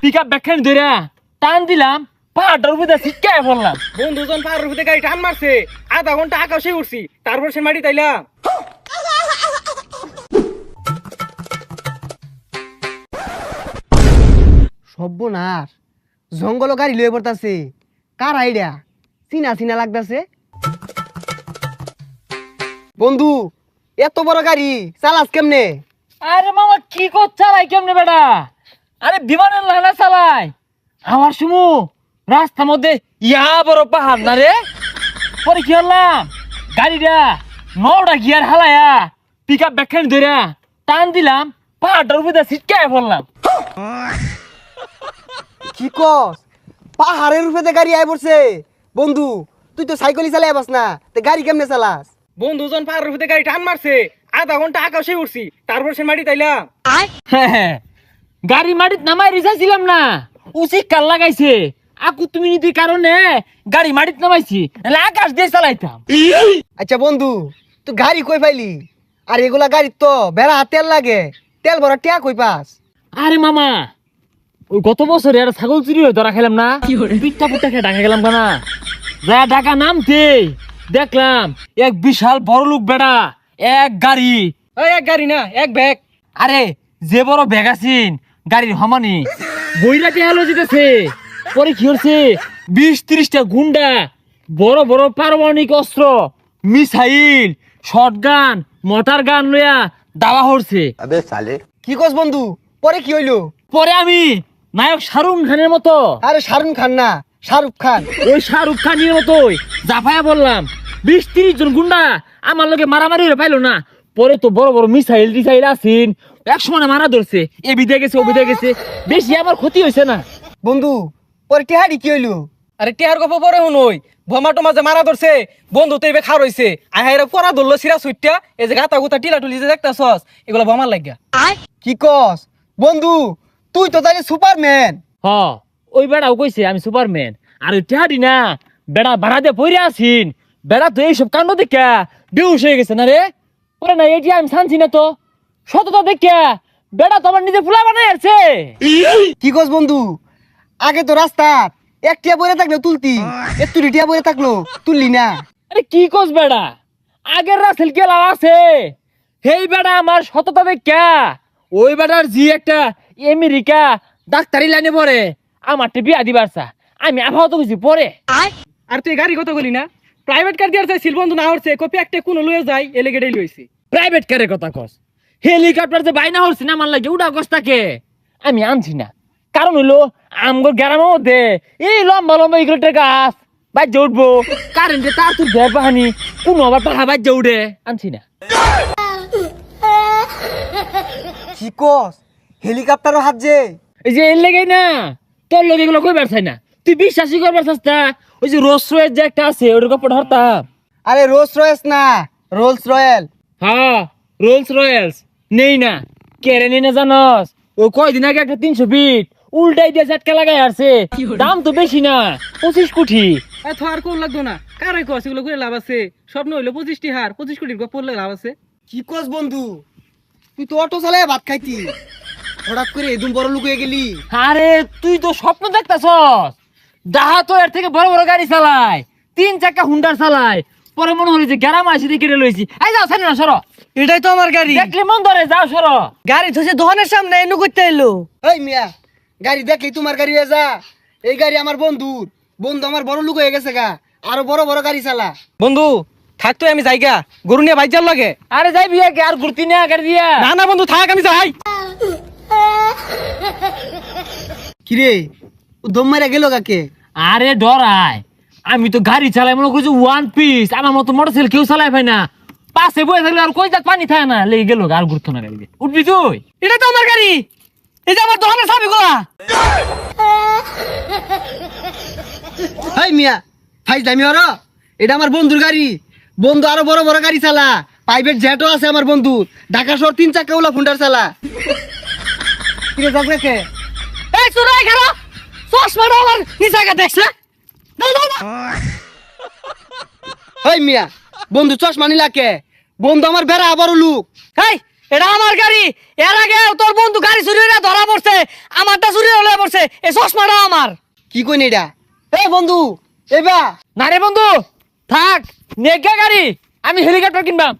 Pickup ব্যাখ্যান ধরে টান দিলাম, পাহাড়টার উপরে ছিটকায় পড়লাম। বন্ধুজন পাহাড়ের উপরে গাড়ি টান মারছে, আধা ঘন্টা আকাশে উঠছি, তারপর সে মাটি তাইলাম। সর্বনাশ, জঙ্গল গাড়ি লয়ে পড়তাছে। কার আইডিয়া? চিনা চিনা লাগতাছে। বন্ধু, এত বড় গাড়ি চালাস কেমনে? আরে মামা কি কর চালাই কেমনে বেটা? আরে বিমানের লানা চালাই। আমার সুমু রাস্তার মধ্যে ইয়া বড় পাহাড় না রে। পরে কি হলাম, গাড়িটা 9টা গিয়ার হালায়া পিকআপ ব্যাখ্যান ধরে টান দিলাম, পাহাড়টার উপরে ছিটকায় পড়লাম। কি কস? পাহাড়ের উপরে গাড়ি আই পড়ছে। বন্ধু, তুই তো সাইকেলই চালাই পাস না, তে গাড়ি কেমনে চালাস? বন্ধুজন পাহাড়ের উপরে গাড়ি টান মারছে, আধা ঘন্টা আকাশে উঠছি, তারপর সে মাটি তাইলাম। গাড়ি মাটিত নামাই রিসাইছিলাম না, উচিত কাল লাগাইছে। আকু তুমি নীতির কারণে গাড়ি মাটিত নামাইছি, নাহলে আকাশ দিয়ে চালাইতাম। আচ্ছা বন্ধু, তুই গাড়ি কই পাইলি? আর এগুলা গাড়ি তো বেড়া তেল লাগে, তেল ভরা টিয়া কই পাস? আরে মামা, ওই গত বছরে একটা ছাগল চুরি হয়ে ধরা খেলাম না, পিঠটা পুট্টা খেয়ে ঢাকা গেলাম কানা। যা ঢাকা নামতে দেখলাম এক বিশাল বড় লোক বেড়া এক গাড়ি। ওই এক গাড়ি না, এক ব্যাগ। আরে যে বড় ব্যাগ আছিন গাড়ির হমানি বইরাতে হেলো যেতেছে। পরে কি হচ্ছে, 20-30টা গুন্ডা বড় বড় পারমাণবিক অস্ত্র, মিসাইল, শটগান, মোটর গান লইয়া দাওয়া হচ্ছে। কি কস বন্ধু? পরে কি হইলো? পরে আমি নায়ক শাহরুখ খানের মতো, আরে শাহরুখ খান না, শাহরুখ খান। ওই শাহরুখ খানের মতোই জাফায়া বললাম। 20-30 জন গুন্ডা আমার লোকে মারামারি হয়ে পাইলো না। পরে তো বড় বড় মিসাইল টিসাইল আসিন, এক সময় মারা ধরছে, এ বিদে গেছে ও বিদে গেছে, বেশি আমার ক্ষতি হয়েছে না। বন্ধু, পরে টিহাড়ি কি হইলো? আরে টিহার গপ পরে শুনই, ভমাটো মাঝে মারা ধরছে, বন্ধু তো এবার খার হইছে, আহাইরা পরা ধরলো সিরা সুইটটা, এই যে গাতা গুতা টিলা টুলি যে দেখতাছস, এগুলো ভমার লাগিয়া। কি কস বন্ধু? তুই তো তাহলে সুপারম্যান। হ, ওই বেড়াও কইছে আমি সুপারম্যান। আর ওই টেহাডি না বেড়া ভাড়া দিয়ে পইরে আসিন, বেড়া তো এইসব কাণ্ড দেখা বেহুশ হয়ে গেছে না রে। ওরে না এটি আমি শানছি না তো, সততা দেখা বেড়া তো আমার নিজে ফুলা বানাই আছে। কি কস বন্ধু? আগে তো রাস্তা একটিয়া বইরে থাকলো তুলতি, একটু টিয়া বইরে থাকলো তুললি না। আরে কি কস বেড়া, আগের রাসেল কেলা আছে, হেই বেড়া আমার সততা দেখা ওই বেড়ার জি একটা আমেরিকা ডাক্তারি লাইনে পড়ে আমার বিয়া দিবার চা, আমি আবহাওয়া তো কিছু পরে। আর তুই গাড়ি কত গলি না, প্রাইভেট কার দিয়ে চাইছিল, বন্ধু না হচ্ছে, কপি একটা কোন লয়ে যায়, এলে গেড়েই লইছি। প্রাইভেট কারের কথা কস, হেলিকপ্টার যে বাইনা হচ্ছে না আমার লাগে উড়া কস্তাকে আমি আনছি না। কারণ হইলো আমগর গ্রামের মধ্যে এই লম্বা লম্বা ইগলেটের গাছ বাজ্যে উঠবো, কারেন্টে তার তুর ঘের পাহানি কোনো আবার পাহা বাজ্যে উঠে, আনছি না। কি কস? হেলিকপ্টারও হাত যে? এই যে এর লেগেই না তোর লোক এগুলো কইবার চাই না, তুই বিশ্বাসই করবার চাস না। ওই যে রোলস রয়েস যে একটা আছে ওর কাপড় হরতাম। আরে রোলস রয়েস না, রোলস রয়েল। হ্যাঁ রোলস রয়েলস নেই না, কেড়ে নেই না জানস? ও কয়দিন আগে একটা 300 ফিট উল্টাই দিয়ে ঝাটকা লাগাই আসছে, দাম তো বেশি না, 25 কোটি। এত আর কোন লাগতো না, কারাই কস এগুলো করে লাভ আছে, স্বপ্ন হইলো 25টি হার, 25 কোটির গপ পড়লে লাভ আছে। কি কস বন্ধু? তুই তো অটো চালায় ভাত খাইতি, হঠাৎ করে এদম বড় লোক হয়ে গেলি। আরে তুই তো স্বপ্ন দেখতাছস, ডাহা তো এর থেকে বড় বড় গাড়ি চালায়, 3 চাকা হুন্ডার চালায়। পরে মনে হলো যে গ্যারাম আসি দিয়ে কেটে লইছি, আই যাও সানি না সরো, এটাই তো আমার গাড়ি। দেখলে মন ধরে যাও সরো। গাড়ি ধসে দোকানের সামনে এনু করতে এলো। এই মিয়া, গাড়ি দেখলি তোমার গাড়ি হয়ে যা। এই গাড়ি আমার বন্ধুর, বন্ধু আমার বড় লোক হয়ে গেছে গা, আরো বড় বড় গাড়ি চালা। বন্ধু থাকতো আমি যাইগা, গরু নিয়ে বাইজার লাগে। আরে যাই বিয়া কে আর ঘুরতি না গাড়ি দিয়া। না না বন্ধু থাক, আমি যাই। কিরে, ও দম মারা গেল কাকে? আরে ডরাই, আমি তো গাড়ি চালাই মনে করছি ওয়ান পিস, আমার মতো মোটরসাইকেল কেউ চালাই পাই না। পাশে বয়ে থাকলে আর কই যাক পানি থাকে না, লেগে গেল আর ঘুরতো না গাড়ি। উঠবি তুই? এটা তো আমার গাড়ি, এই যে আমার দোকানের চাবিগুলা। হাই মিয়া, ফাইজ দামি হর, এটা আমার বন্ধুর গাড়ি। বন্ধু আরো বড় বড় গাড়ি চালা, প্রাইভেট জেটও আছে আমার বন্ধু, ঢাকা শহর 3 চাকা ওলা ফুন্ডার চালা। কিরে যাক রেখে? এই চুরাই খারা চশমাটা আমার নিচাকে দেখছে। হাই মিয়া, বন্ধু চশমা নিলা কে? বন্ধু আমার বেড়া বড় লোক। এই এটা আমার গাড়ি। এর আগে তোর বন্ধু গাড়ি চুরি হয়ে ধরা পড়ছে, আমারটা চুরি হয়ে পড়ছে। এই চশমাটা আমার। কি কইন এটা? এই বন্ধু এবা না রে বন্ধু, থাক, নেগা গাড়ি, আমি হেলিকপ্টার কিনবাম।